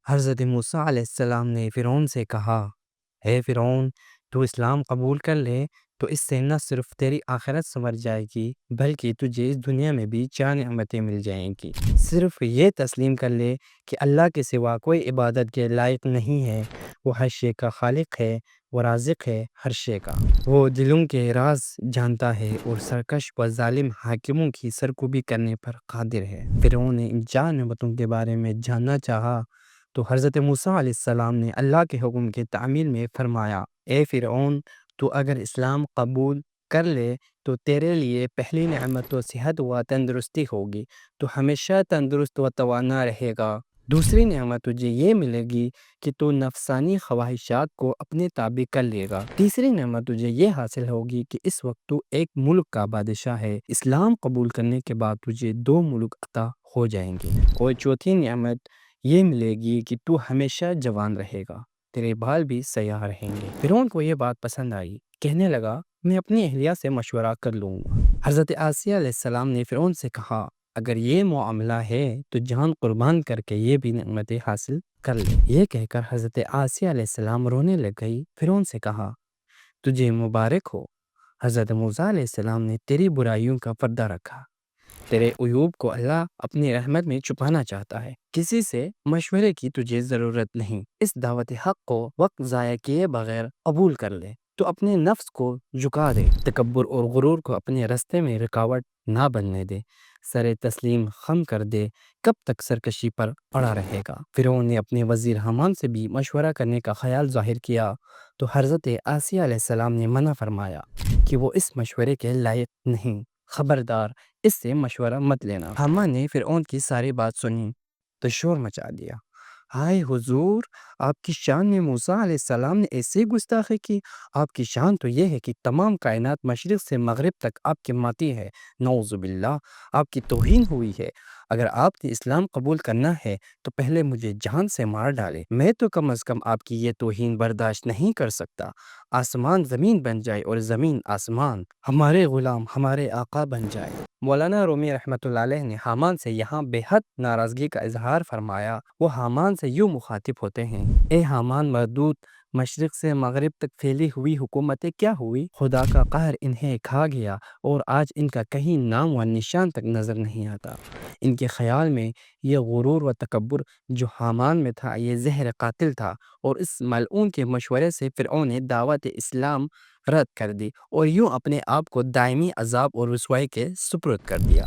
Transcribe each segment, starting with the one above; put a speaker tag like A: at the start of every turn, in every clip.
A: حضرت موسیٰ علیہ السلام نے فرعون سے کہا، اے فرعون، تو اسلام قبول کر لے تو اس سے نہ صرف تیری آخرت سنور جائے گی بلکہ تجھے اس دنیا میں بھی 4 نعمتیں مل جائیں گی۔ صرف یہ تسلیم کر لے کہ اللہ کے سوا کوئی عبادت کے لائق نہیں ہے، وہ ہر شے کا خالق ہے، وہ رازق ہے ہر شے کا، وہ دلوں کے راز جانتا ہے اور سرکش و ظالم حاکموں کی سرکوبی کرنے پر قادر ہے۔ فرعون نے ان 4 نعمتوں کے بارے میں جاننا چاہا تو حضرت موسیٰ علیہ السلام نے اللہ کے حکم کے تعمیل میں فرمایا، اے فرعون، تو اگر اسلام قبول کر لے تو تیرے لیے پہلی نعمت تو صحت و تندرستی ہوگی، تو ہمیشہ تندرست و توانا رہے گا۔ دوسری نعمت تجھے یہ ملے گی کہ تو نفسانی خواہشات کو اپنے تابع کر لے گا۔ تیسری نعمت تجھے یہ حاصل ہوگی کہ اس وقت تو ایک ملک کا بادشاہ ہے۔ اسلام قبول کرنے کے بعد تجھے 2 ملک عطا ہو جائیں گے۔ اور چوتھی نعمت یہ ملے گی کہ تو ہمیشہ جوان رہے گا، تیرے بال بھی سیاہ رہیں گے۔ فرعون کو یہ بات پسند آئی، کہنے لگا، میں اپنی اہلیہ سے مشورہ کر لوں گا۔ حضرت آسیہ علیہ السلام نے فرعون سے کہا، اگر یہ معاملہ ہے تو جان قربان کر کے یہ بھی نعمتیں حاصل کر لے۔ یہ کہہ کر حضرت آسیہ علیہ السلام رونے لگ گئی۔ فرعون سے کہا، تجھے مبارک ہو، حضرت موسیٰ علیہ السلام نے تیری برائیوں کا پردہ رکھا، تیرے عیوب کو اللہ اپنی رحمت میں چھپانا چاہتا ہے۔ کسی سے مشورے کی تجھے ضرورت نہیں، اس دعوت حق کو وقت ضائع کیے بغیر قبول کر لے، تو اپنے نفس کو جھکا دے، تکبر اور غرور کو اپنے راستے میں رکاوٹ نہ بننے دے، سر تسلیم خم کر دے، کب تک سرکشی پر اڑا رہے گا۔ فرعون نے اپنے وزیر حامان سے بھی مشورہ کرنے کا خیال ظاہر کیا تو حضرت آسیہ علیہ السلام نے منع فرمایا کہ وہ اس مشورے کے لائق نہیں، خبردار اس سے مشورہ مت لینا۔ حامان نے فرعون کی ساری بات سنی تو شور مچا دیا، ہائے حضور، آپ کی شان میں موسیٰ علیہ السلام نے ایسی گستاخی کی؟ آپ کی شان تو یہ ہے کہ تمام کائنات مشرق سے مغرب تک آپ کے ماتی ہے، نعوذ باللہ، آپ کی توہین ہوئی ہے۔ اگر آپ نے اسلام قبول کرنا ہے تو پہلے مجھے جان سے مار ڈالے، میں تو کم از کم آپ کی یہ توہین برداشت نہیں کر سکتا۔ آسمان زمین بن جائے اور زمین آسمان، ہمارے غلام ہمارے آقا بن جائے۔ مولانا رومی رحمۃ اللہ علیہ نے حامان سے یہاں بے حد ناراضگی کا اظہار فرمایا۔ وہ حامان سے یوں مخاطب ہوتے ہیں، اے حامان مردود، مشرق سے مغرب تک پھیلی ہوئی حکومتیں کیا ہوئی؟ خدا کا قہر انہیں کھا گیا اور آج ان کا کہیں نام و نشان تک نظر نہیں آتا۔ ان کے خیال میں یہ غرور و تکبر جو حامان میں تھا یہ زہر قاتل تھا، اور اس ملعون کے مشورے سے فرعون نے دعوت اسلام رد کر دی اور یوں اپنے آپ کو دائمی عذاب اور رسوائی کے سپرد کر دیا۔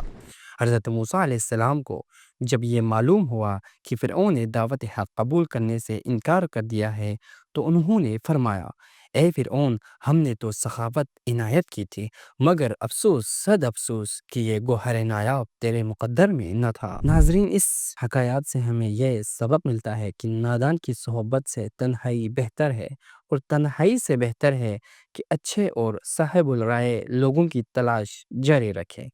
A: حضرت موسیٰ علیہ السلام کو جب یہ معلوم ہوا کہ فرعون نے دعوت حق قبول کرنے سے انکار کر دیا ہے تو انہوں نے فرمایا، اے فرعون، ہم نے تو سخاوت عنایت کی تھی، مگر افسوس صد افسوس کہ یہ گوہر نایاب تیرے مقدر میں نہ تھا۔ ناظرین، اس حکایات سے ہمیں یہ سبق ملتا ہے کہ نادان کی صحبت سے تنہائی بہتر ہے، اور تنہائی سے بہتر ہے کہ اچھے اور صاحب الرائے لوگوں کی تلاش جاری رکھے۔